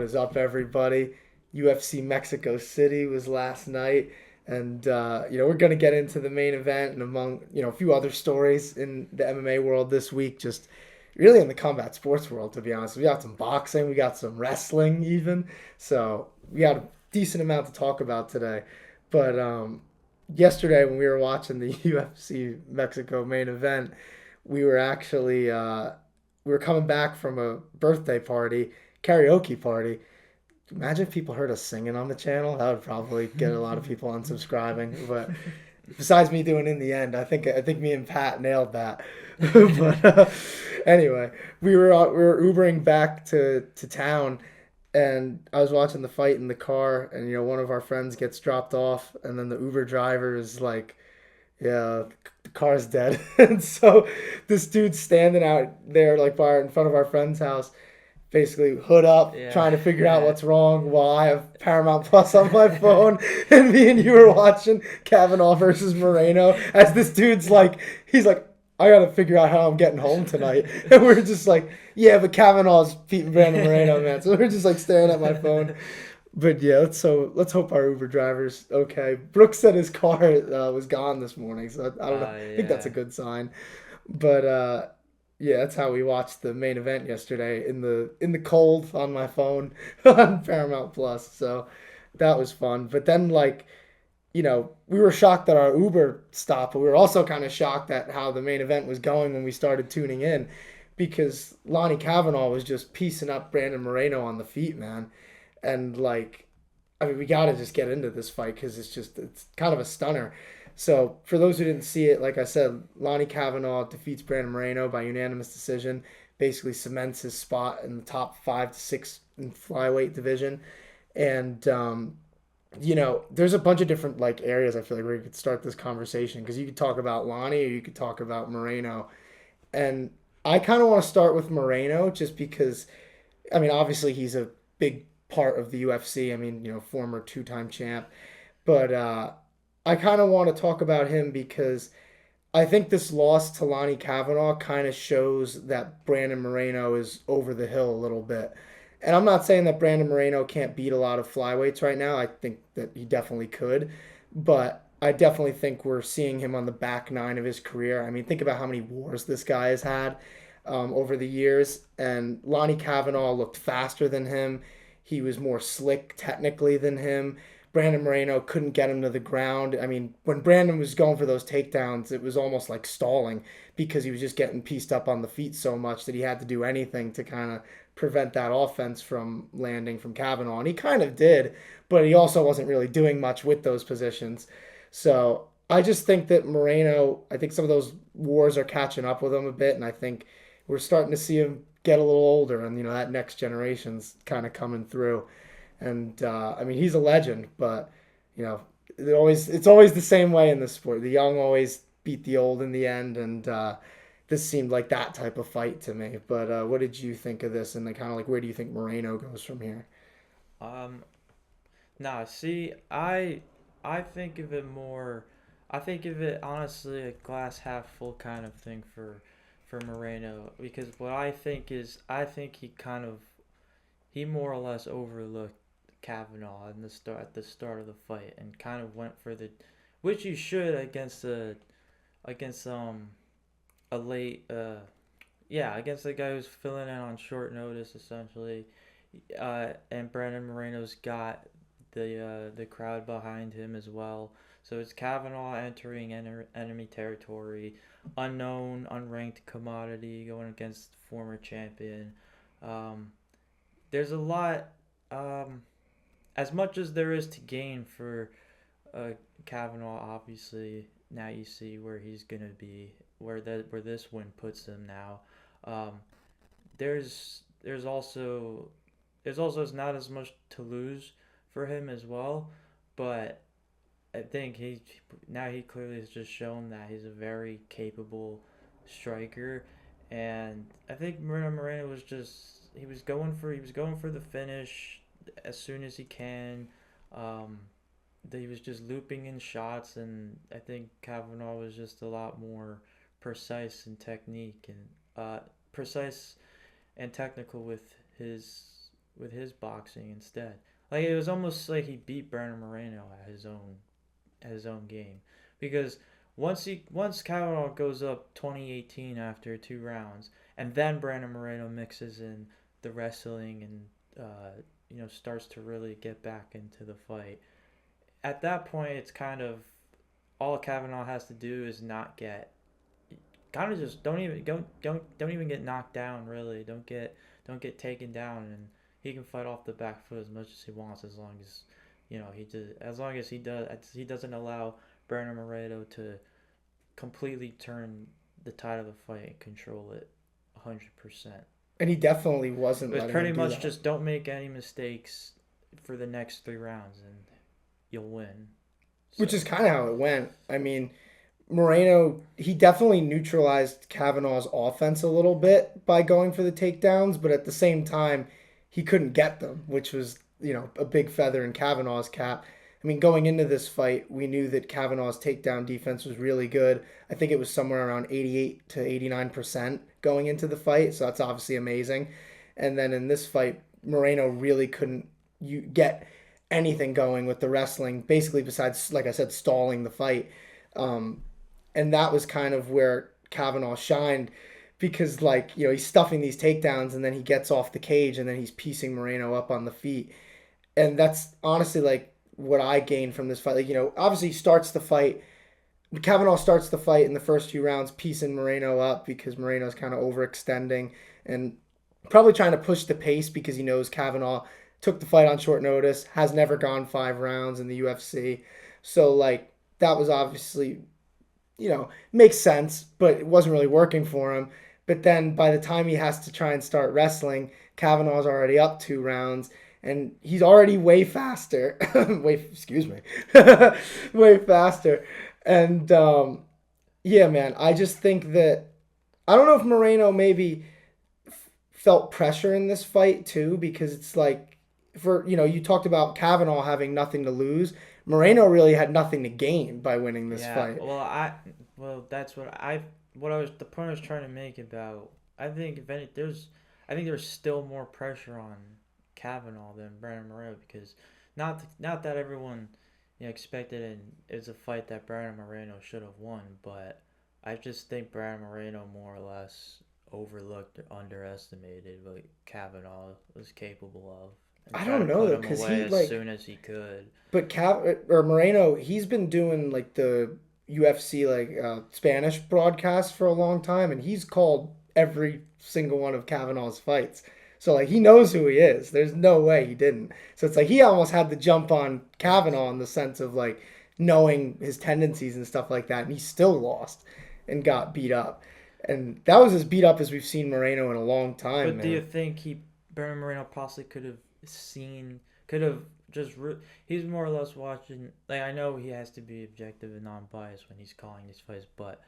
is up, everybody? UFC Mexico City was last night, and we're gonna get into the main event and among a few other stories in the MMA world this week. Just really in the combat sports world, to be honest. We got some boxing, we got some wrestling, even. So we got a decent amount to talk about today. But yesterday when we were watching the UFC Mexico main event, we were actually we were coming back from a birthday party, karaoke party. Imagine if people heard us singing on the channel. That would probably get a lot of people unsubscribing. But besides me doing in the end, I think me and Pat nailed that. But anyway, we were Ubering back to town, and I was watching the fight in the car, and one of our friends gets dropped off, and then the Uber driver is like, "Yeah, the car's dead." And so this dude's standing out there like in front of our friend's house, basically hood up, Yeah. trying to figure out what's wrong while I have Paramount Plus on my phone, and me and you were watching Kavanagh versus Moreno as this dude's like, he's like, I gotta figure out how I'm getting home tonight, and we're just like, yeah, but Kavanagh's beating Brandon Moreno, man. So we're just like staring at my phone. But yeah, let's hope our Uber driver's okay. Brooks said his car was gone this morning, so I don't know. I think that's a Yeah. good sign. But yeah, that's how we watched the main event yesterday in the cold on my phone on Paramount Plus. So that was fun. But then we were shocked that our Uber stopped, but we were also kind of shocked at how the main event was going when we started tuning in, because Lonnie Kavanagh was just piecing up Brandon Moreno on the feet, man. And I mean, we got to just get into this fight because it's kind of a stunner. So for those who didn't see it, like I said, Lonnie Kavanagh defeats Brandon Moreno by unanimous decision, basically cements his spot in the top 5 to 6 in flyweight division. And there's a bunch of different areas I feel like where you could start this conversation, because you could talk about Lonnie or you could talk about Moreno. And I kind of want to start with Moreno just because, I mean, obviously he's a big part of the UFC. I mean, former two-time champ. But I kind of want to talk about him because I think this loss to Lonnie Kavanagh kind of shows that Brandon Moreno is over the hill a little bit. And I'm not saying that Brandon Moreno can't beat a lot of flyweights right now. I think that he definitely could. But I definitely think we're seeing him on the back nine of his career. I mean, think about how many wars this guy has had over the years. And Lonnie Kavanagh looked faster than him. He was more slick technically than him. Brandon Moreno couldn't get him to the ground. I mean, when Brandon was going for those takedowns, it was almost like stalling because he was just getting pieced up on the feet so much that he had to do anything to kind of prevent that offense from landing from Kavanaugh. And he kind of did, but he also wasn't really doing much with those positions. So I just think that Moreno, I think some of those wars are catching up with him a bit, and I think we're starting to see him get a little older, and that next generation's kind of coming through. And I mean, he's a legend, but you know, it's always the same way in this sport. The young always beat the old in the end, and this seemed like that type of fight to me. But what did you think of this, and kind of where do you think Moreno goes from here? Um. Nah. See, I think of it more. I think of it honestly a glass half full kind of thing for Moreno, because what I think is I think he more or less overlooked Kavanaugh in the start at the start of the fight and kind of went for the, which you should against a late yeah, against the guy who's filling in on short notice essentially. And Brandon Moreno's got the crowd behind him as well. So it's Kavanaugh entering enemy territory, unknown, unranked commodity going against former champion. Um, there's a lot, um, as much as there is to gain for uh, Kavanaugh. Obviously, now you see where he's gonna be, where this win puts him now. Um, there's also not as much to lose for him as well, but I think he clearly has just shown that he's a very capable striker, and I think Moreno was just he was going for the finish as soon as he can. Um, he was just looping in shots, and I think Kavanaugh was just a lot more precise in technique and precise and technical with with his boxing instead. Like it was almost like he beat Brandon Moreno at his own game, because once Kavanagh goes up 2018 after 2 rounds, and then Brandon Moreno mixes in the wrestling and starts to really get back into the fight. At that point, it's kind of all Kavanagh has to do is not get kind of just don't even get knocked down. Really, don't get taken down, and he can fight off the back foot as much as he wants, as long as he doesn't allow Brandon Moreno to completely turn the tide of the fight and control it 100%. And he definitely wasn't It's letting pretty him do much that. just don't make any mistakes for the next 3 rounds, and you'll win. Which is So kind of how it went. I mean, Moreno, he definitely neutralized Kavanaugh's offense a little bit by going for the takedowns, but at the same time, he couldn't get them, which was, a big feather in Kavanaugh's cap. I mean, going into this fight, we knew that Kavanaugh's takedown defense was really good. I think it was somewhere around 88 to 89% going into the fight, so that's obviously amazing. And then in this fight, Moreno really couldn't get anything going with the wrestling, basically besides, like I said, stalling the fight. Um, and that was kind of where Kavanagh shined, because he's stuffing these takedowns, and then he gets off the cage, and then he's piecing Moreno up on the feet. And that's honestly like what I gained from this fight. Obviously he starts the fight. Kavanagh starts the fight in the first few rounds, piecing Moreno up because Moreno's kind of overextending and probably trying to push the pace, because he knows Kavanagh took the fight on short notice, has never gone 5 rounds in the UFC. So that was obviously, makes sense, but it wasn't really working for him. But then by the time he has to try and start wrestling, Kavanagh's already up 2 rounds, and he's already way faster. Excuse me, way faster. And yeah, man, I just think that I don't know if Moreno maybe felt pressure in this fight too, because it's like, you talked about Kavanagh having nothing to lose. Moreno really had nothing to gain by winning this yeah, fight. that's what I was the point I was trying to make about. I think if any, I think there's still more pressure on Kavanaugh than Brandon Moreno, because not that everyone expected, and it's a fight that Brandon Moreno should have won, but I just think Brandon Moreno more or less overlooked or underestimated what Kavanaugh was capable of, and I tried to don't know put though, him because away he as soon as he could. but or Moreno, he's been doing like the UFC Spanish broadcast for a long time, and he's called every single one of Kavanaugh's fights. So he knows who he is. There's no way he didn't. So it's like he almost had the jump on Kavanaugh in the sense of knowing his tendencies and stuff like that, and he still lost and got beat up. And that was as beat up as we've seen Moreno in a long time, But do you man. think Brandon Moreno possibly could have just, he's more or less watching, like, I know he has to be objective and non-biased when he's calling these fights, but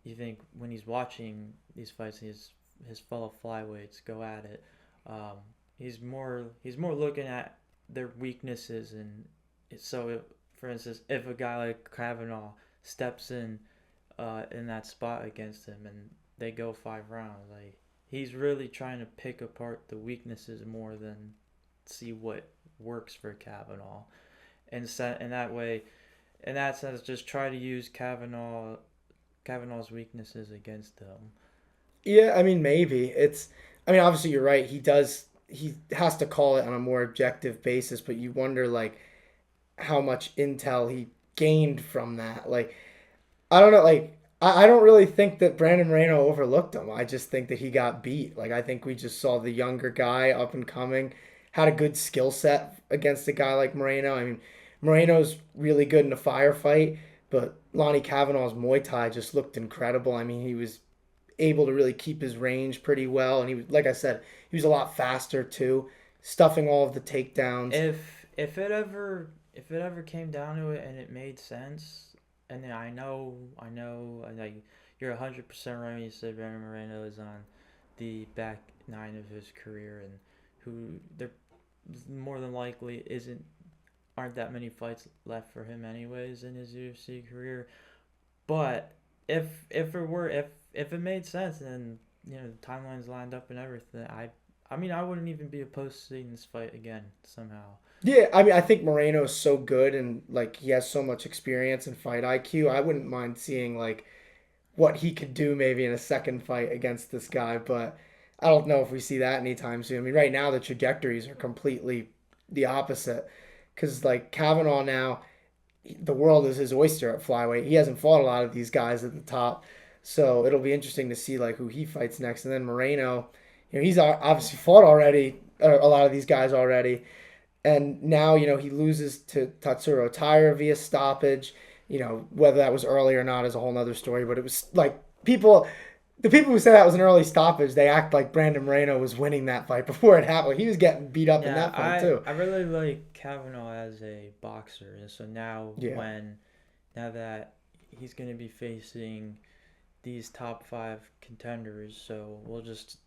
you think when he's watching these fights, his fellow flyweights go at it, um, he's more looking at their weaknesses, and so if, for instance, if a guy like Kavanaugh steps in that spot against him and they go 5 rounds, like he's really trying to pick apart the weaknesses more than see what works for Kavanaugh, and set in that way, in that sense, just try to use Kavanaugh's weaknesses against him. Yeah, I mean maybe. I mean obviously you're right. He has to call it on a more objective basis, but you wonder how much intel he gained from that. I don't know, I don't really think that Brandon Moreno overlooked him. I just think that he got beat. I think we just saw the younger guy up and coming, had a good skill set against a guy like Moreno. I mean, Moreno's really good in a firefight, but Lonnie Kavanaugh's Muay Thai just looked incredible. I mean, he was able to really keep his range pretty well, and he was, like I said, he was a lot faster too, stuffing all of the takedowns. If it ever came down to it and it made sense, and then I know, like, you're 100% right when you said Brandon Moreno is on the back nine of his career, and who there more than likely isn't aren't that many fights left for him anyways in his UFC career. But if it made sense and the timelines lined up and everything, I mean, I wouldn't even be opposed to seeing this fight again somehow. Yeah, I mean, I think Moreno is so good and like he has so much experience and fight IQ. I wouldn't mind seeing like what he could do maybe in a second fight against this guy, but I don't know if we see that anytime soon. I mean, right now the trajectories are completely the opposite because like Kavanagh now, the world is his oyster at flyweight. He hasn't fought a lot of these guys at the top, so it'll be interesting to see like who he fights next. And then Moreno, he's obviously fought already a lot of these guys already, and now he loses to Tatsuro Taira via stoppage. Whether that was early or not is a whole nother story. But it was like the people who say that was an early stoppage, they act like Brandon Moreno was winning that fight before it happened. He was getting beat up in Yeah, that fight too. I really like Kavanaugh as a boxer, and so Yeah, now that he's gonna be facing these top five contenders, so we'll just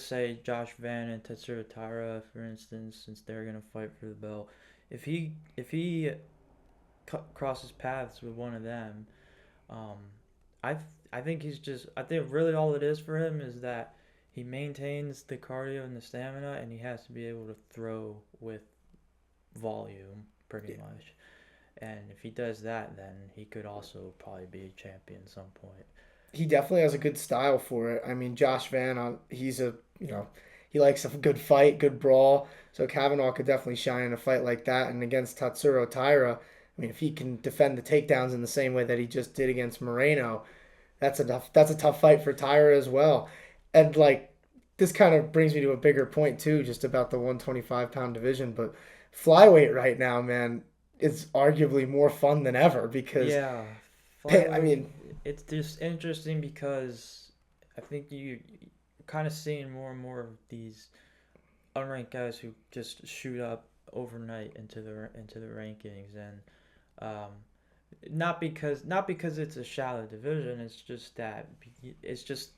say Josh Van and Tetsuro Taira, for instance, since they're gonna fight for the belt. If he crosses paths with one of them, um, I I think I think really all it is for him is that he maintains the cardio and the stamina, and he has to be able to throw with volume, pretty yeah. much. And if he does that, then he could also probably be a champion at some point. He definitely has a good style for it. I mean, Josh Van, he's a he likes a good fight, good brawl. So Kavanaugh could definitely shine in a fight like that. And against Tatsuro Taira, I mean, if he can defend the takedowns in the same way that he just did against Moreno, that's a tough fight for Tyra as well. And like this kind of brings me to a bigger point too, just about the 125-pound division. But flyweight right now, man, is arguably more fun than ever because Yeah, I flyweight. mean, It's just interesting because I think you kind of seeing more and more of these unranked guys who just shoot up overnight into the rankings, and um, not because it's a shallow division. It's just that it's just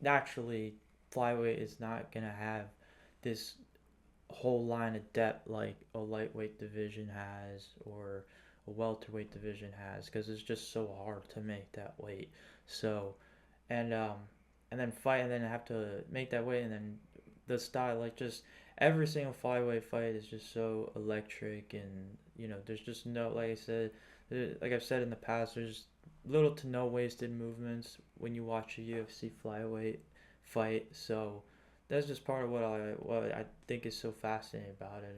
naturally flyweight is not gonna have this whole line of depth like a lightweight division has or a welterweight division has, because it's just so hard to make that weight. So and then fight and then have to make that weight, and then the style, like, just every single flyweight fight is just so electric, and there's just no, like I said, like I've said in the past, there's little to no wasted movements when you watch a UFC flyweight fight. So that's just part of what I think is so fascinating about it.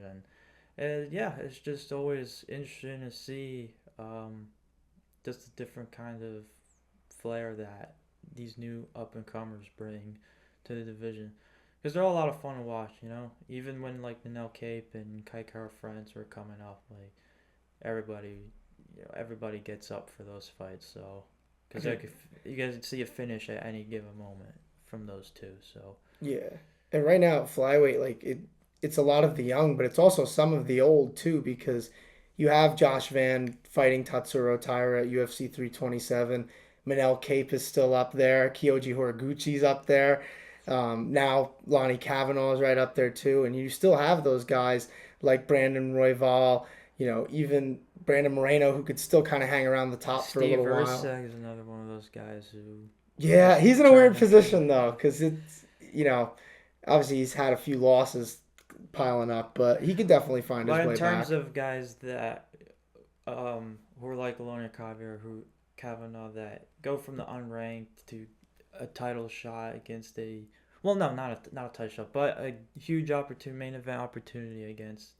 And yeah, it's just always interesting to see just the different kind of flair that these new up and comers bring to the division. Because they're all a lot of fun to watch, Even when like Manel Cape and Kai Kara France were coming up, like everybody, everybody gets up for those fights. So, because like you guys see a finish at any given moment from those two. So yeah. And right now at flyweight, like it's a lot of the young, but it's also some of the old too, because you have Josh Van fighting Tatsuro Taira at UFC 327. Manel Cape is still up there. Kyoji Horiguchi's up there. Now Lonnie Kavanaugh is right up there too, and you still have those guys like Brandon Royval, even Brandon Moreno, who could still kind of hang around the top for a Steve little while. Erceg is another one of those guys who Yeah, just he's in a weird turned position into. though, because obviously he's had a few losses piling up, but he could definitely find his But in way terms back. of guys that who are like Lone'er Kavanagh, that go from the unranked to a title shot against a, well, no, not a title shot, but a huge opportunity, main event opportunity against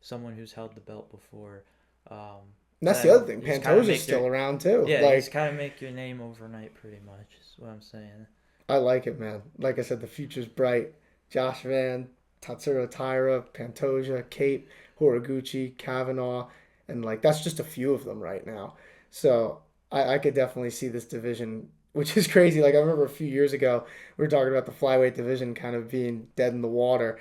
someone who's held the belt before. Um, And that's the then other thing. you just kind of Pantoja's make your still around too. yeah, you just Like kind of make your name overnight, pretty much. Is what I'm saying. I like it, man. Like I said, the future's bright. Josh Van, Tatsuro Taira, Pantoja, Cape, Horiguchi, Kavanaugh, and like that's just a few of them right now. So I could definitely see this division, which is crazy. Like I remember a few years ago, we were talking about the flyweight division kind of being dead in the water,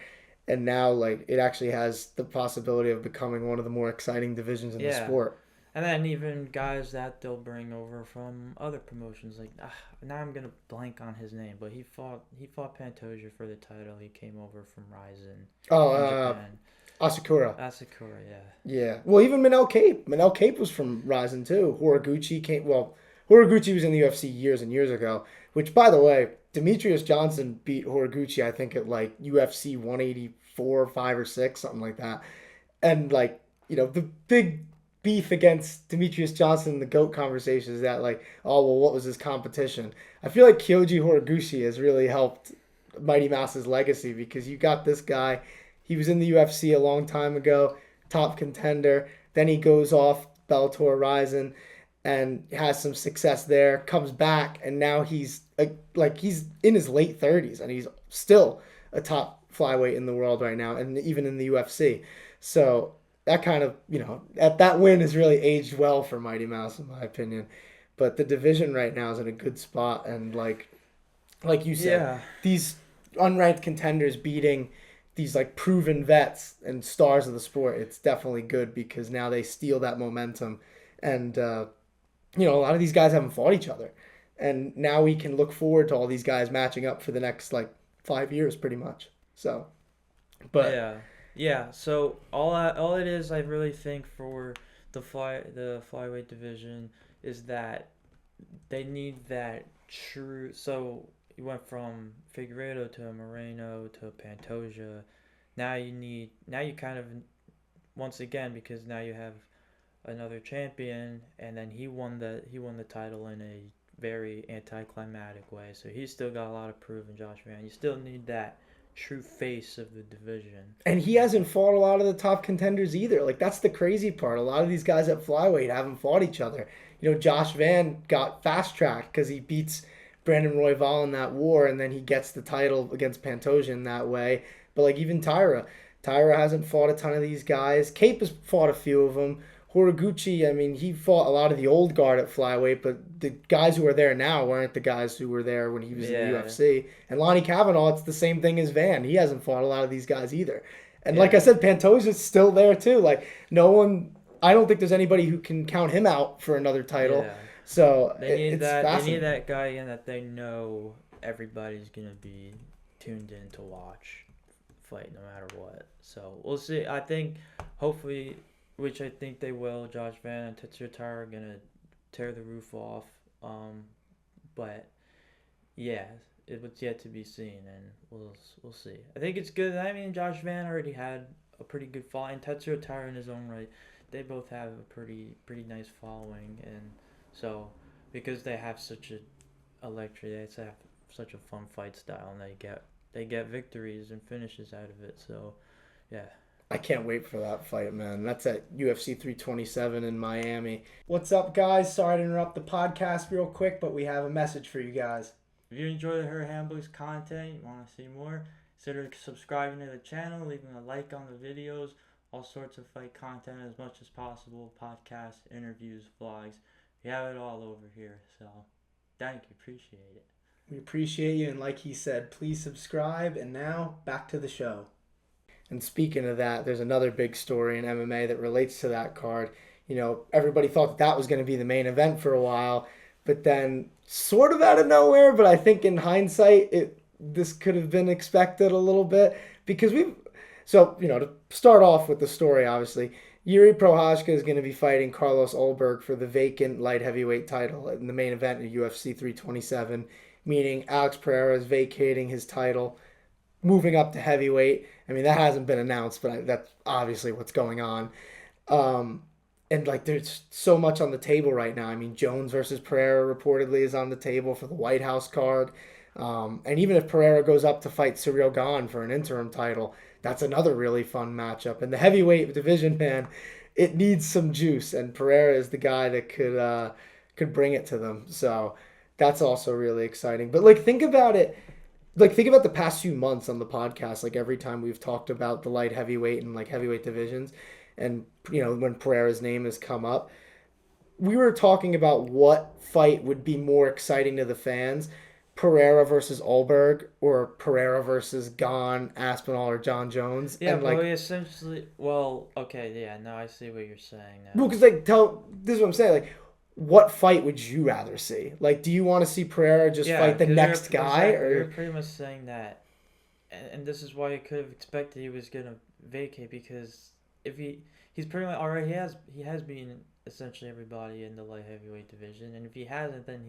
and now like it actually has the possibility of becoming one of the more exciting divisions in the Yeah, sport. and then even guys that they'll bring over from other promotions, like now I'm gonna blank on his name, but he fought Pantoja for the title. He came over from Ryzen Oh, in Japan. Asakura. Asakura, yeah. Yeah. Well, even Manel Cape. Manel Cape was from Ryzen too. Horiguchi came. Well, Horiguchi was in the UFC years and years ago. Which, by the way, Demetrius Johnson beat Horiguchi, I think, at like UFC 184, 5 or 6, something like that. And like, the big beef against Demetrius Johnson in the GOAT conversation is that like, oh well, what was his competition? I feel like Kyoji Horiguchi has really helped Mighty Mouse's legacy because you got this guy. He was in the UFC a long time ago, top contender. Then he goes off Bellator Rising and has some success there. Comes back and now he's like he's in his late 30s and he's still a top flyweight in the world right now and even in the UFC. So that kind of that win has really aged well for Mighty Mouse in my opinion. But the division right now is in a good spot and like you said, Yeah. these unranked contenders beating these like proven vets and stars of the sport, it's definitely good because now they steal that momentum. And a lot of these guys haven't fought each other, and now we can look forward to all these guys matching up for the next like 5 years, pretty much. So, but Yeah, yeah. So all it is, I really think for the flyweight division is that they need that true. So you went from Figueiredo to Moreno to Pantoja. Now you kind of once again because now you have another champion, and then he won the title in a very anticlimactic way. So he's still got a lot of proof in Josh Van. You still need that true face of the division. and he hasn't fought a lot of the top contenders either. Like that's the crazy part. A lot of these guys at flyweight haven't fought each other. Josh Van got fast tracked because he beats Brandon Royval in that war, and then he gets the title against Pantoja in that way. But like even Tyra hasn't fought a ton of these guys. Cape has fought a few of them. Horiguchi, I mean, he fought a lot of the old guard at flyweight, but the guys who are there now weren't the guys who were there when he was in the Yeah, UFC. And Lonnie Kavanagh, it's the same thing as Van. He hasn't fought a lot of these guys either. And like I yeah, said, Pantoja's still there too. Like no one, I don't think there's anybody who can count him out for another title. yeah. So They need it's that. They need fascinating. that guy in that they know everybody's gonna be tuned in to watch fight no matter what. So we'll see. I think hopefully, which I think they will. Josh Van and Tetsuya Tara are gonna tear the roof off. Um, but yeah, it was yet to be seen, and we'll see. I think it's good. I mean, Josh Van already had a pretty good following. And Tetsuya Tara in his own right, they both have a pretty nice following, and so because they have such a electric, they have such a fun fight style, and they get victories and finishes out of it. So yeah, I can't wait for that fight, man. That's at UFC 327 in Miami. What's up, guys? Sorry to interrupt the podcast real quick, but we have a message for you guys. if you enjoy her Hamburg's content, you want to see more, consider subscribing to the channel, leaving a like on the videos, all sorts of fight content as much as possible, podcasts, interviews, vlogs. We have it all over here, so thank you, appreciate it. We appreciate you, and like he said, please subscribe. And now, back to the show. And speaking of that, there's another big story in MMA that relates to that card. Everybody thought that was going to be the main event for a while, but then sort of out of nowhere. But I think in hindsight, this could have been expected a little bit because we've. So to start off with the story, obviously, Jiri Prochazka is going to be fighting Carlos Ulberg for the vacant light heavyweight title in the main event of UFC 327, meaning Alex Pereira is vacating his title, moving up to heavyweight. I mean, that hasn't been announced, but that's obviously what's going on. Um, and like, there's so much on the table right now. I mean, Jones versus Pereira reportedly is on the table for the White House card. And even if Pereira goes up to fight Cyril Gahn for an interim title, that's another really fun matchup. And the heavyweight division, man, it needs some juice, and Pereira is the guy that could bring it to them. So that's also really exciting. But like, think about it. Like think about the past few months on the podcast, like every time we've talked about the light heavyweight and like heavyweight divisions, and when Pereira's name has come up, we were talking about what fight would be more exciting to the fans: Pereira versus Ulberg, or Pereira versus Gahn, Aspinall, or John Jones. Yeah, And but like, we essentially, well, okay, yeah, no, I see what you're saying well, now. because like this is what I'm saying, like, what fight would you rather see? Like, do you want to see Pereira just Yeah, fight the because next guy, you're or pretty much saying that, and this is why you could have expected he was gonna vacate because if he's pretty much already he has been essentially everybody in the light heavyweight division, and if he hasn't, then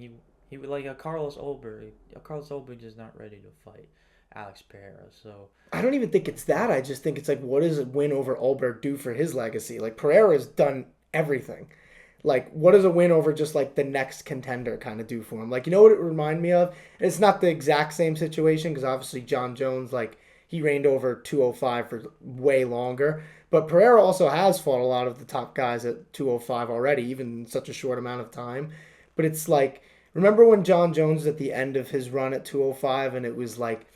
He would like a Carlos Ulberg. A Carlos Ulberg is not ready to fight Alex Pereira. So I don't even think it's that. I just think it's like, what does a win over Ulberg do for his legacy? Like Pereira's done everything. Like, what does a win over just like the next contender kind of do for him? Like, you know what it remind me of? And it's not the exact same situation because obviously John Jones, like, he reigned over 205 for way longer. But Pereira also has fought a lot of the top guys at 205 already, even in such a short amount of time. But it's like, remember when John Jones was at the end of his run at 205 and it was like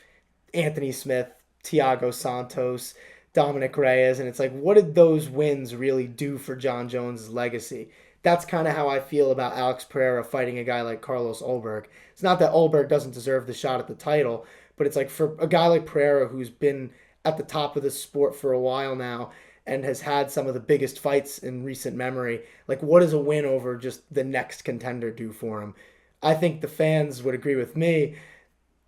Anthony Smith, Thiago Santos, Dominic Reyes, and it's like, what did those wins really do for John Jones' legacy? That's kind of how I feel about Alex Pereira fighting a guy like Carlos Ulberg. It's not that Ulberg doesn't deserve the shot at the title, but it's like for a guy like Pereira who's been at the top of the sport for a while now and has had some of the biggest fights in recent memory, like what does a win over just the next contender do for him? I think the fans would agree with me,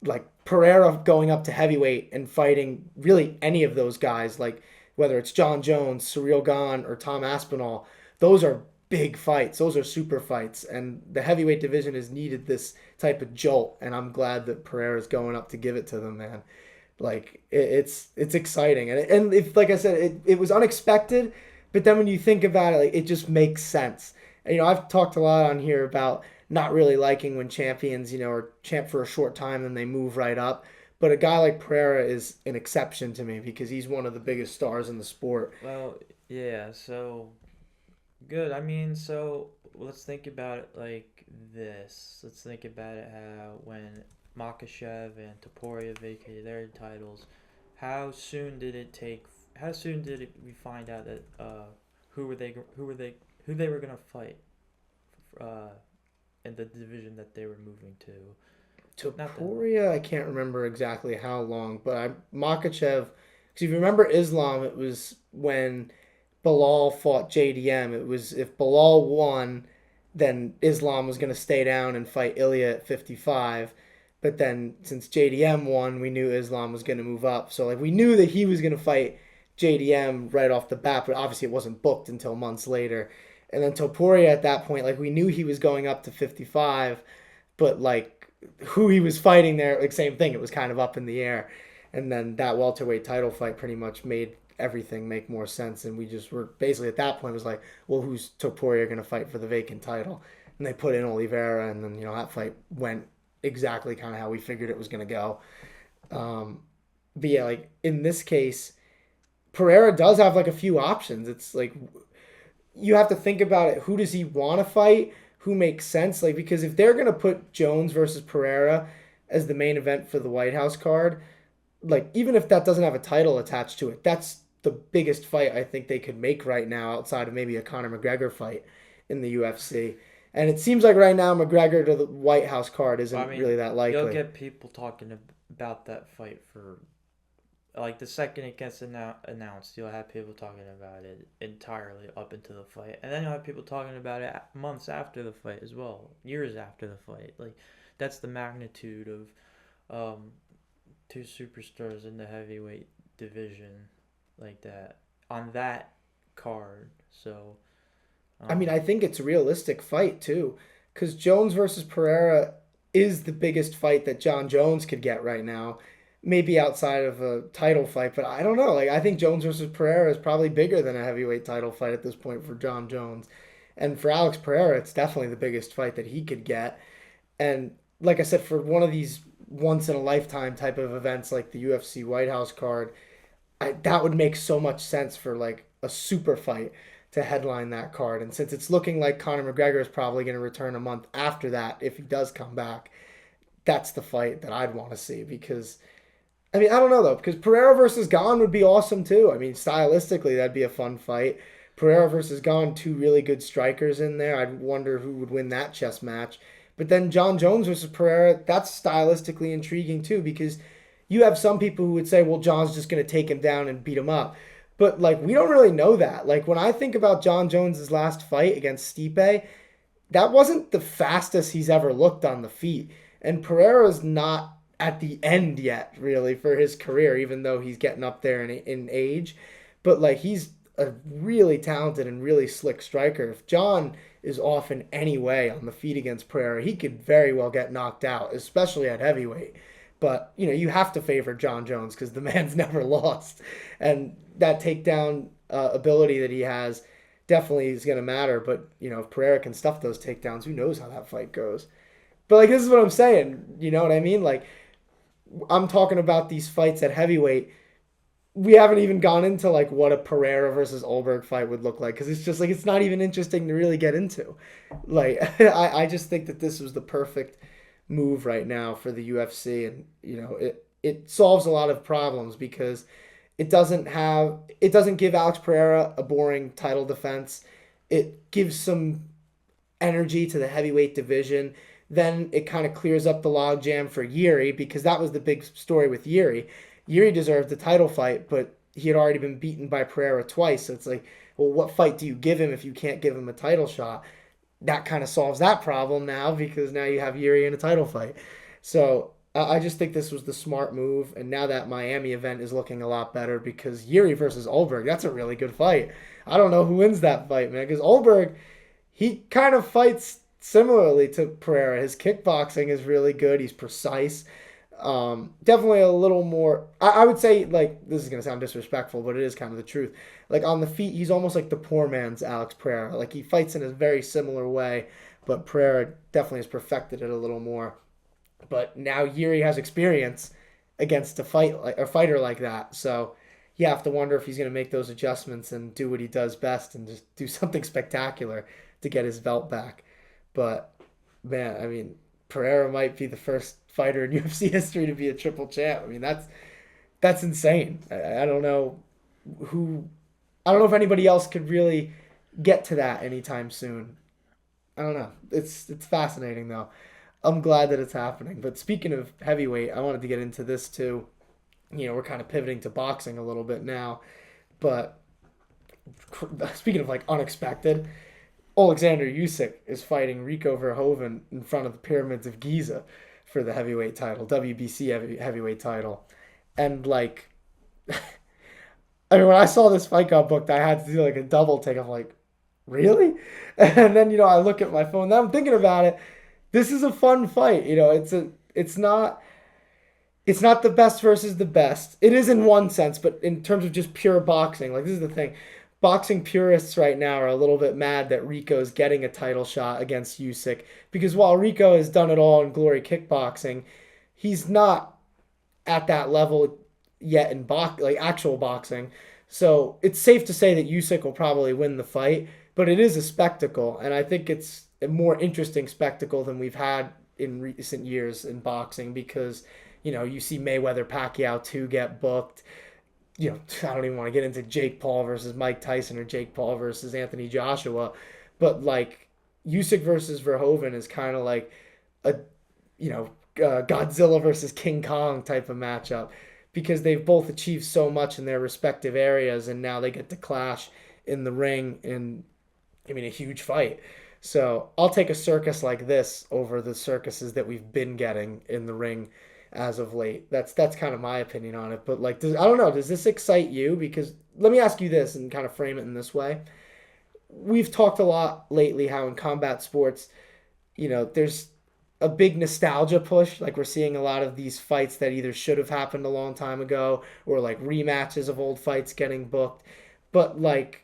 like Pereira going up to heavyweight and fighting really any of those guys, like whether it's John Jones, Ciryl Gane, or Tom Aspinall, those are big fights. Those are super fights, and the heavyweight division has needed this type of jolt. And I'm glad that Pereira's going up to give it to them, man. Like it's exciting, and if like I said, it was unexpected, but then when you think about it, like it just makes sense. And, I've talked a lot on here about not really liking when champions, are champ for a short time and they move right up. But a guy like Pereira is an exception to me because he's one of the biggest stars in the sport. well, yeah. So good. I mean, so let's think about it like this. Let's think about it how when Makachev and Topuria vacated their titles, how soon did it take? How soon did we find out that who they were gonna fight uh, in the division that they were moving to? Not that long. Topuria, I can't remember exactly how long, but Makachev, because if you remember Islam, it was when Bilal fought JDM. It was if Bilal won, then Islam was going to stay down and fight Ilya at 55. But then since JDM won, we knew Islam was going to move up. So like we knew that he was going to fight JDM right off the bat, but obviously it wasn't booked until months later. And then Topuria at that point, like we knew he was going up to 55, but like who he was fighting there, like same thing. It was kind of up in the air. And then that welterweight title fight pretty much made everything make more sense. And we just were basically at that point was like, well, who's Topuria going to fight for the vacant title? And they put in Oliveira, and then that fight went exactly kind of how we figured it was going to go. But yeah, like in this case, Pereira does have like a few options. It's like you have to think about it. Who does he want to fight? Who makes sense? Like because if they're gonna put Jones versus Pereira as the main event for the White House card, like even if that doesn't have a title attached to it, that's the biggest fight I think they could make right now outside of maybe a Conor McGregor fight in the UFC. And it seems like right now McGregor to the White House card Well, isn't I mean, really that you'll likely. get people talking about that fight for like the second it gets announced, you'll have people talking about it entirely up into the fight, and then you'll have people talking about it months after the fight as well, years after the fight. Like that's the magnitude of two superstars in the heavyweight division like that on that card. So I mean, um, I think it's a realistic fight too, because Jones versus Pereira is the biggest fight that John Jones could get right now. Maybe outside of a title fight, but I don't know. Like, I think Jones versus Pereira is probably bigger than a heavyweight title fight at this point for John Jones. And for Alex Pereira, it's definitely the biggest fight that he could get. And like I said, for one of these once in a lifetime type of events like the UFC White House card, that would make so much sense for like a super fight to headline that card. And since it's looking like Conor McGregor is probably going to return a month after that, if he does come back, that's the fight that I'd want to see because I mean, I don't know though, because Pereira versus Gane would be awesome too. I mean, stylistically, that'd be a fun fight. Pereira versus Gane, two really good strikers in there. I'd wonder who would win that chess match. But then John Jones versus Pereira, that's stylistically intriguing too, because you have some people who would say, well, John's just going to take him down and beat him up. But like, we don't really know that. Like, when I think about John Jones's last fight against Stipe, that wasn't the fastest he's ever looked on the feet. And Pereira's not at the end yet, really, for his career, even though he's getting up there in age. But like he's a really talented and really slick striker. If John is off in any way on the feet against Pereira, he could very well get knocked out, especially at heavyweight. But you have to favor John Jones because the man's never lost, and that takedown ability that he has definitely is going to matter. But if Pereira can stuff those takedowns, who knows how that fight goes? But like this is what I'm saying. You know what I mean? Like I'm talking about these fights at heavyweight. We haven't even gone into like what a Pereira versus Ulberg fight would look like because it's just like it's not even interesting to really get into. Like I just think that this was the perfect move right now for the UFC, and it solves a lot of problems because it doesn't give Alex Pereira a boring title defense. It gives some energy to the heavyweight division. Then it kind of clears up the logjam for Jiri because that was the big story with Jiri. Jiri deserved the title fight, but he had already been beaten by Pereira twice. So it's like, well, what fight do you give him if you can't give him a title shot? That kind of solves that problem now because now you have Jiri in a title fight. So I just think this was the smart move. And now that Miami event is looking a lot better because Jiri versus Ulberg, that's a really good fight. I don't know who wins that fight, man, because Ulberg, he kind of fights similarly to Pereira. His kickboxing is really good. He's precise. Definitely a little more. I would say like this is gonna sound disrespectful, but it is kind of the truth. Like on the feet, he's almost like the poor man's Alex Pereira. Like he fights in a very similar way, but Pereira definitely has perfected it a little more. But now Jiri has experience against a fighter like that, so you have to wonder if he's gonna make those adjustments and do what he does best and just do something spectacular to get his belt back. But man, I mean, Pereira might be the first fighter in UFC history to be a triple champ. I mean, that's insane. I don't know who, I don't know if anybody else could really get to that anytime soon. I don't know. It's fascinating though. I'm glad that it's happening. But speaking of heavyweight, I wanted to get into this too. We're kind of pivoting to boxing a little bit now, but speaking of like unexpected, Oleksandr Usyk is fighting Rico Verhoeven in front of the pyramids of Giza for the heavyweight title, WBC heavyweight title. And like, I mean, when I saw this fight got booked, I had to do like a double take. I'm like, really? And then I look at my phone. Now I'm thinking about it. This is a fun fight. It's not the best versus the best. It is in one sense, but in terms of just pure boxing, like this is the thing. Boxing purists right now are a little bit mad that Rico's getting a title shot against Usyk because while Rico has done it all in glory kickboxing, he's not at that level yet in like actual boxing. So it's safe to say that Usyk will probably win the fight, but it is a spectacle, and I think it's a more interesting spectacle than we've had in recent years in boxing because you see Mayweather Pacquiao 2 get booked. I don't even want to get into Jake Paul versus Mike Tyson or Jake Paul versus Anthony Joshua, but like Usyk versus Verhoeven is kind of like a Godzilla versus King Kong type of matchup because they've both achieved so much in their respective areas and now they get to clash in the ring in a huge fight. So I'll take a circus like this over the circuses that we've been getting in the ring as of late. That's kind of my opinion on it. But like, I don't know. Does this excite you? Because let me ask you this and kind of frame it in this way. We've talked a lot lately how in combat sports, there's a big nostalgia push. Like we're seeing a lot of these fights that either should have happened a long time ago or like rematches of old fights getting booked. But like,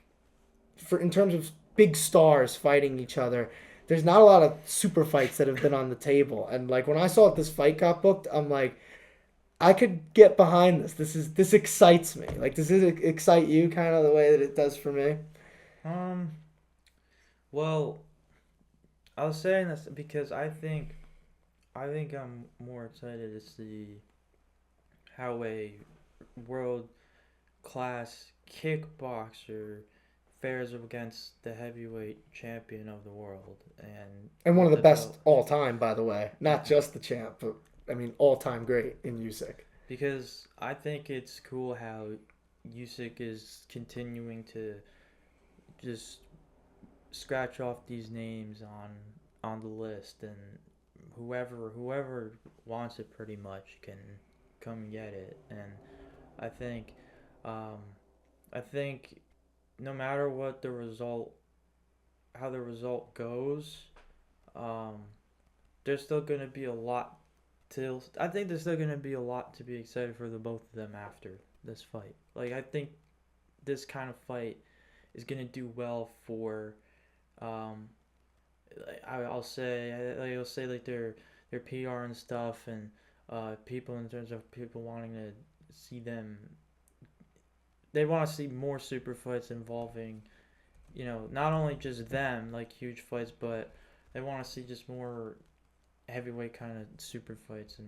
for in terms of big stars fighting each other, there's not a lot of super fights that have been on the table. And like when I saw this fight got booked, I'm like, I could get behind this. This excites me. Like does it excite you kind of the way that it does for me? Um, well, I was saying this because I think I'm more excited to see how a world class kickboxer fares against the heavyweight champion of the world and And one of with the the best belt. all time, by the way. Not Yeah, just the champ, but I mean all time great in Usyk. because I think it's cool how Usyk is continuing to just scratch off these names on the list, and whoever wants it pretty much can come get it. And I think um, I think no matter what the result, how the result goes, um, there's still gonna be a lot to. I think there's still gonna be a lot to be excited for the both of them after this fight. Like I think this kind of fight is gonna do well for um, I'll say I'll say like their PR and stuff and people in terms of people wanting to see them. They want to see more super fights involving not only just them like huge fights, but they want to see just more heavyweight kind of super fights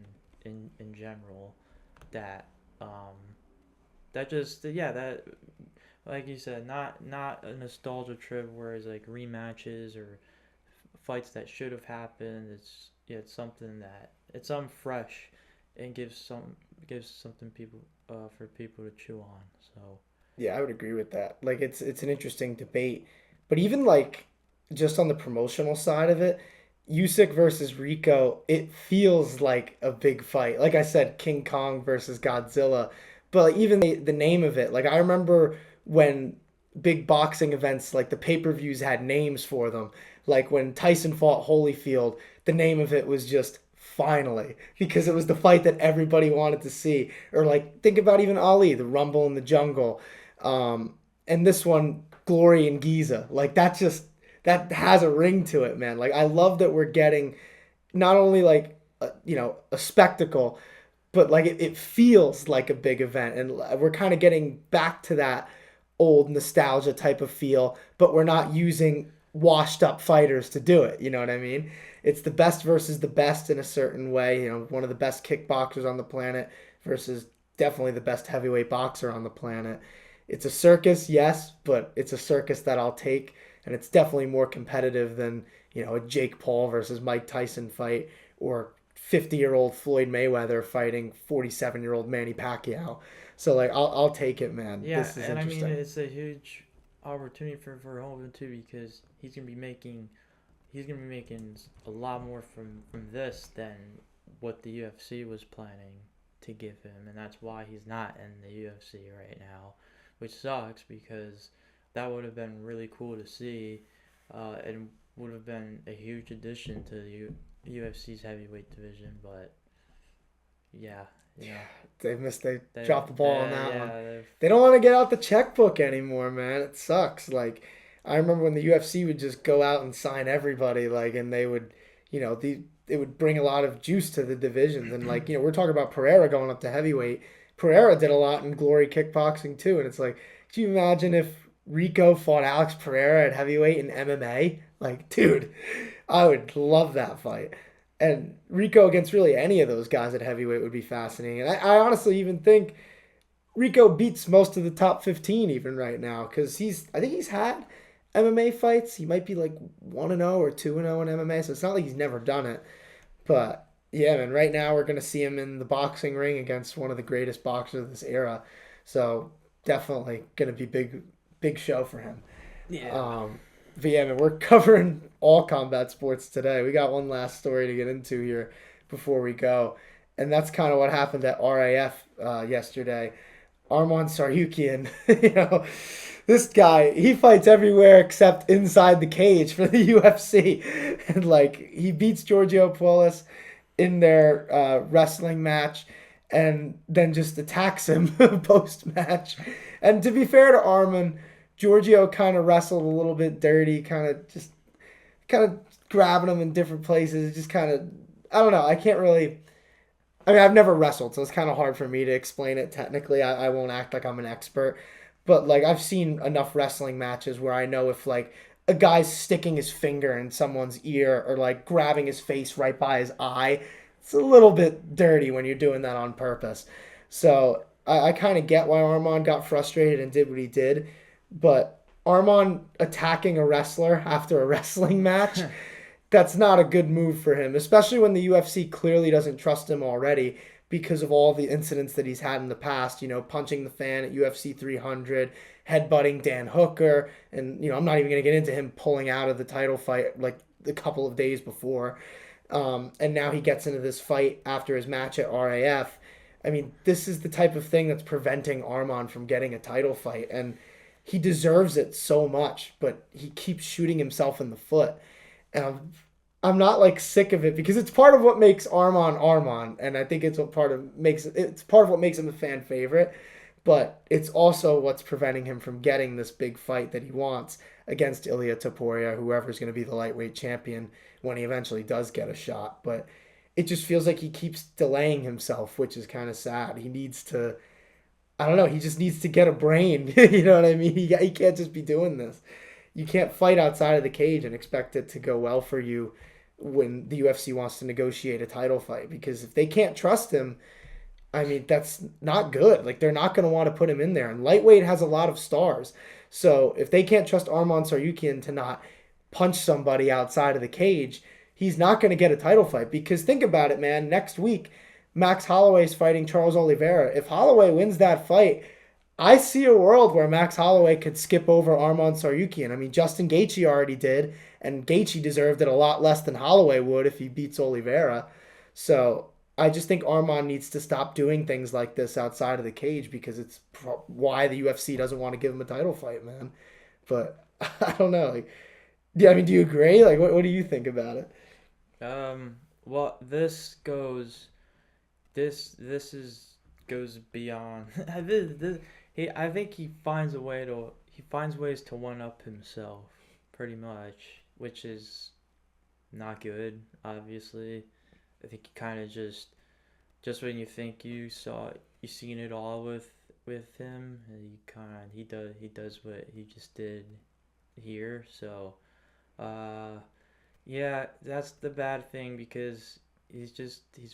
in general. That um that just yeah that like you said not a nostalgia trip where it's like rematches or fights that should have happened. It's something that it's something fresh and gives something people for people to chew on. So Yeah, I would agree with that. Like it's an interesting debate, but even like just on the promotional side of it, Usyk versus Rico, it feels like a big fight. Like I said, King Kong versus Godzilla, but like, even the name of it, like I remember when big boxing events like the pay-per-views had names for them. Like when Tyson fought Holyfield, the name of it was just Finally, because it was the fight that everybody wanted to see. Or like think about even Ali, the Rumble in the Jungle, um, and this one, Glory in Giza. Like that has a ring to it, man. Like I love that we're getting not only like a spectacle, but like it feels like a big event, and we're kind of getting back to that old nostalgia type of feel, but we're not using washed up fighters to do it. You know what I mean? It's the best versus the best in a certain way. One of the best kickboxers on the planet versus definitely the best heavyweight boxer on the planet. It's a circus, yes, but it's a circus that I'll take, and it's definitely more competitive than a Jake Paul versus Mike Tyson fight or 50-year-old Floyd Mayweather fighting 47-year-old Manny Pacquiao. So like I'll take it, man. yeah, This is and I mean interesting. it's a huge opportunity for Verhoeven too because he's gonna be making a lot more from this than what the UFC was planning to give him, and that's why he's not in the UFC right now, which sucks because that would have been really cool to see, and would have been a huge addition to the UFC's heavyweight division. But yeah, you know They they dropped the ball on they that one. yeah they've They don't want to get out the checkbook anymore, man. It sucks. Like I remember when the UFC would just go out and sign everybody, like, and they would, it would bring a lot of juice to the divisions. And like, we're talking about Pereira going up to heavyweight. Pereira did a lot in Glory kickboxing too, and it's like, can you imagine if Rico fought Alex Pereira at heavyweight in MMA? Like, dude, I would love that fight. And Rico against really any of those guys at heavyweight would be fascinating. And I honestly even think Rico beats most of the top 15 even right now because I think he's had MMA fights. He might be like 1-0 or 2-0 in MMA, so it's not like he's never done it. But yeah, man, right now we're going to see him in the boxing ring against one of the greatest boxers of this era. So definitely going to be big show for him. yeah Um, but yeah, man, we're covering all combat sports today. We got one last story to get into here before we go, and that's kind of what happened at RAF yesterday. Arman Tsarukyan, this guy, he fights everywhere except inside the cage for the UFC, and like he beats Giorgio Puelles in their wrestling match, and then just attacks him post match. And to be fair to Arman, Giorgio kind of wrestled a little bit dirty, kind of grabbing him in different places. Just kind of, I don't know. I can't really. I mean, I've never wrestled, so it's kind of hard for me to explain it technically. I won't act like I'm an expert, but like I've seen enough wrestling matches where I know if like a guy's sticking his finger in someone's ear or like grabbing his face right by his eye, it's a little bit dirty when you're doing that on purpose. So I kind of get why Armand got frustrated and did what he did, but Armand attacking a wrestler after a wrestling match, that's not a good move for him, especially when the UFC clearly doesn't trust him already because of all the incidents that he's had in the past, punching the fan at UFC 300, headbutting Dan Hooker, and, I'm not even going to get into him pulling out of the title fight like a couple of days before. And now he gets into this fight after his match at RAF. I mean, this is the type of thing that's preventing Arman from getting a title fight. And he deserves it so much, but he keeps shooting himself in the foot. And I'm not like sick of it because it's part of what makes Arman Arman, and I think it's part of what makes him a fan favorite. But it's also what's preventing him from getting this big fight that he wants against Ilia Topuria, whoever's going to be the lightweight champion when he eventually does get a shot. But it just feels like he keeps delaying himself, which is kind of sad. He needs to, I don't know, he just needs to get a brain. You know what I mean? He can't just be doing this. You can't fight outside of the cage and expect it to go well for you when the UFC wants to negotiate a title fight, because if they can't trust him, I mean, that's not good. Like, they're not going to want to put him in there. And lightweight has a lot of stars. So if they can't trust Arman Tsarukyan to not punch somebody outside of the cage, he's not going to get a title fight. Because think about it, man. Next week, Max Holloway's fighting Charles Oliveira. If Holloway wins that fight, I see a world where Max Holloway could skip over Arman Tsarukyan. I mean, Justin Gaethje already did, and Gaethje deserved it a lot less than Holloway would if he beats Oliveira. So I just think Arman needs to stop doing things like this outside of the cage, because it's why the UFC doesn't want to give him a title fight, man. But I don't know. Like, yeah, I mean, do you agree? Like, what do you think about it? Well, this goes. This is goes beyond. I think he finds ways to one up himself, pretty much, which is not good. Obviously, I think he kind of just when you think you seen it all with him, he does what he just did here. So, uh, yeah, that's the bad thing, because he's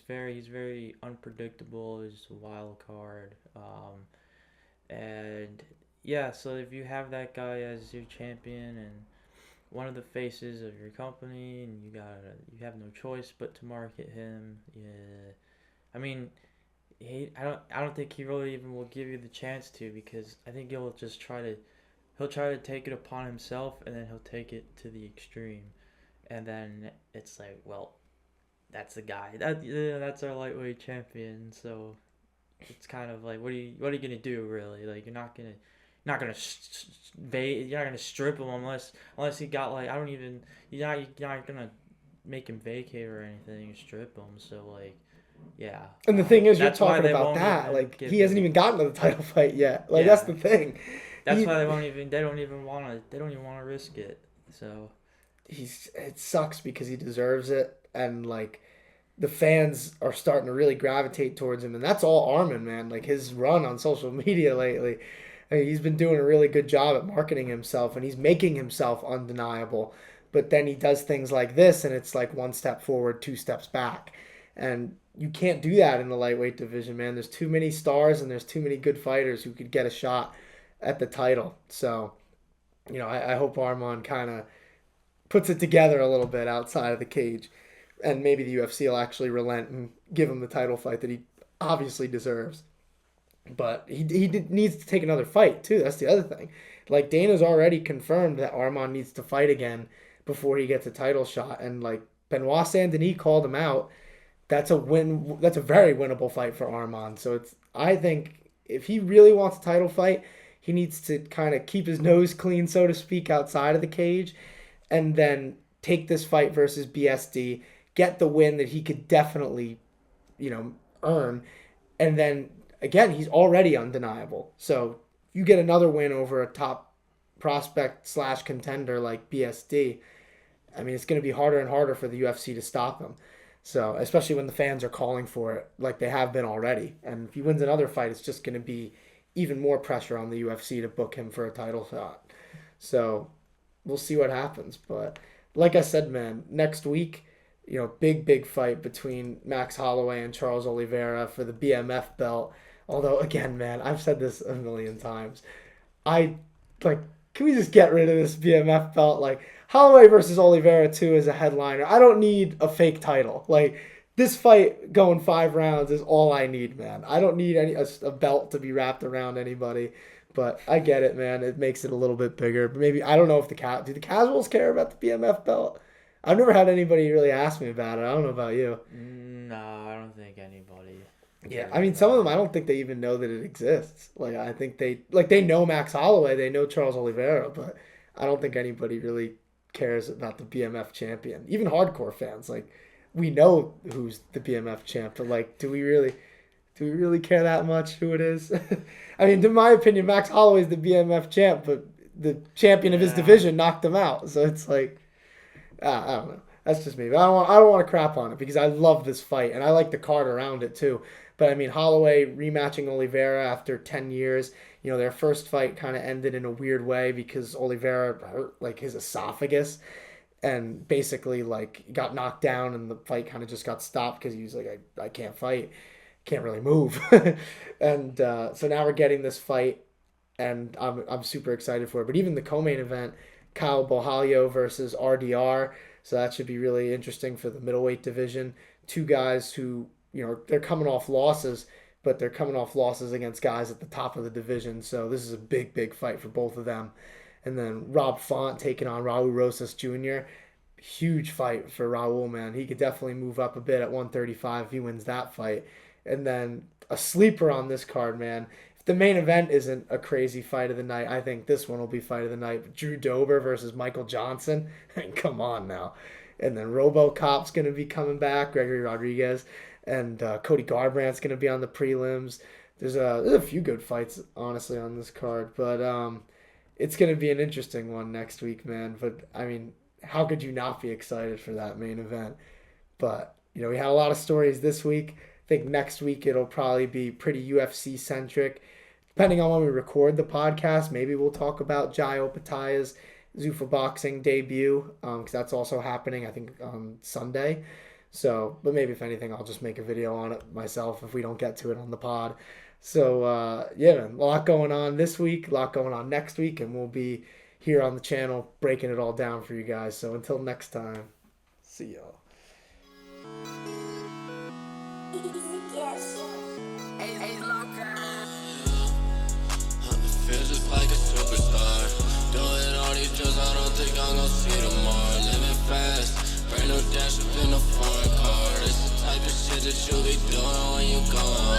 very unpredictable. He's a wild card. And yeah, so if you have that guy as your champion and one of the faces of your company, and you have no choice but to market him. Yeah, I mean, I don't think he really even will give you the chance to, because I think he'll try to take it upon himself, and then he'll take it to the extreme, and then it's like, well, that's the guy. That's our lightweight champion. So it's kind of like, what are you gonna do, really? Like, you're not gonna strip him unless he got, like, I don't even you're not gonna make him vacate or anything, strip him. So, like, yeah, And the thing is, you're that's why talking they about won't that. even Like, give he hasn't him. even gotten to the title fight yet. Like, that's Yeah, the thing. that's He why they don't even want to risk it. So it sucks because he deserves it, and like the fans are starting to really gravitate towards him, and that's all Arman, man. Like, his run on social media lately, I mean, he's been doing a really good job at marketing himself, and he's making himself undeniable. But then he does things like this, and it's like one step forward, two steps back, and you can't do that in the lightweight division, man. There's too many stars, and there's too many good fighters who could get a shot at the title. So, I hope Arman kind of puts it together a little bit outside of the cage, and maybe the UFC will actually relent and give him the title fight that he obviously deserves. But needs to take another fight too. That's the other thing. Like, Dana's already confirmed that Arman needs to fight again before he gets a title shot, and like Benoit Saint Denis called him out. That's a win. That's a very winnable fight for Arman. So I think if he really wants a title fight, he needs to kind of keep his nose clean, so to speak, outside of the cage, and then take this fight versus BSD, get the win that he could definitely, earn, and then again, he's already undeniable. So you get another win over a top prospect slash contender like BSD. I mean, it's going to be harder and harder for the UFC to stop him. So, especially when the fans are calling for it like they have been already. And if he wins another fight, it's just going to be even more pressure on the UFC to book him for a title shot. So, we'll see what happens. But like I said, man, next week, big fight between Max Holloway and Charles Oliveira for the BMF belt. Although, again, man, I've said this a million times. I, like, can we just get rid of this BMF belt? Like, Holloway versus Oliveira 2 is a headliner. I don't need a fake title. Like, this fight going 5 rounds is all I need, man. I don't need a belt to be wrapped around anybody. But I get it, man. It makes it a little bit bigger. But maybe, I don't know if do the casuals care about the BMF belt? I've never had anybody really ask me about it. I don't know about you. no, I don't think anybody. Yeah, I mean, some of them I don't think they even know that it exists. Like, I think they know Max Holloway, they know Charles Oliveira, but I don't think anybody really cares about the BMF champion. Even hardcore fans, like, we know who's the BMF champ, but like, do we really care that much who it is? I mean, in my opinion, Max Holloway's the BMF champ, but the champion of his Yeah. division knocked him out. So it's like, I don't know. That's just me. But I don't want to crap on it because I love this fight and I like the card around it too. But I mean, Holloway rematching Oliveira after 10 years. You know, their first fight kind of ended in a weird way because Oliveira hurt like his esophagus and basically like got knocked down and the fight kind of just got stopped because he was like, I can't fight, can't really move. And so now we're getting this fight and I'm super excited for it. But even the co-main event, Kyle Bohalio versus RDR. So that should be really interesting for the middleweight division. Two guys who, you know, they're coming off losses, but they're coming off losses against guys at the top of the division. So this is a big, big fight for both of them. And then Rob Font taking on Raul Rosas Jr. Huge fight for Raul, man. He could definitely move up a bit at 135 if he wins that fight. And then a sleeper on this card, man. If the main event isn't a crazy fight of the night, I think this one will be fight of the night. Drew Dober versus Michael Johnson. I mean, come on now. And then RoboCop's going to be coming back, Gregory Rodriguez. And Cody Garbrandt's going to be on the prelims. There's a few good fights, honestly, on this card. But it's going to be an interesting one next week, man. But, I mean, how could you not be excited for that main event? But, you know, we had a lot of stories this week. I think next week it'll probably be pretty UFC centric. Depending on when we record the podcast, maybe we'll talk about Jai Opetaya's Zuffa Boxing debut, because that's also happening, I think, on Sunday. So, but maybe if anything, I'll just make a video on it myself if we don't get to it on the pod. So, yeah, man, a lot going on this week, a lot going on next week, and we'll be here on the channel breaking it all down for you guys. So until next time, see y'all. Feel just like a superstar. Doing all these drugs, I don't think I'm gonna see tomorrow. Living fast, brand new dash up in a foreign car. It's the type of shit that you be doing when you going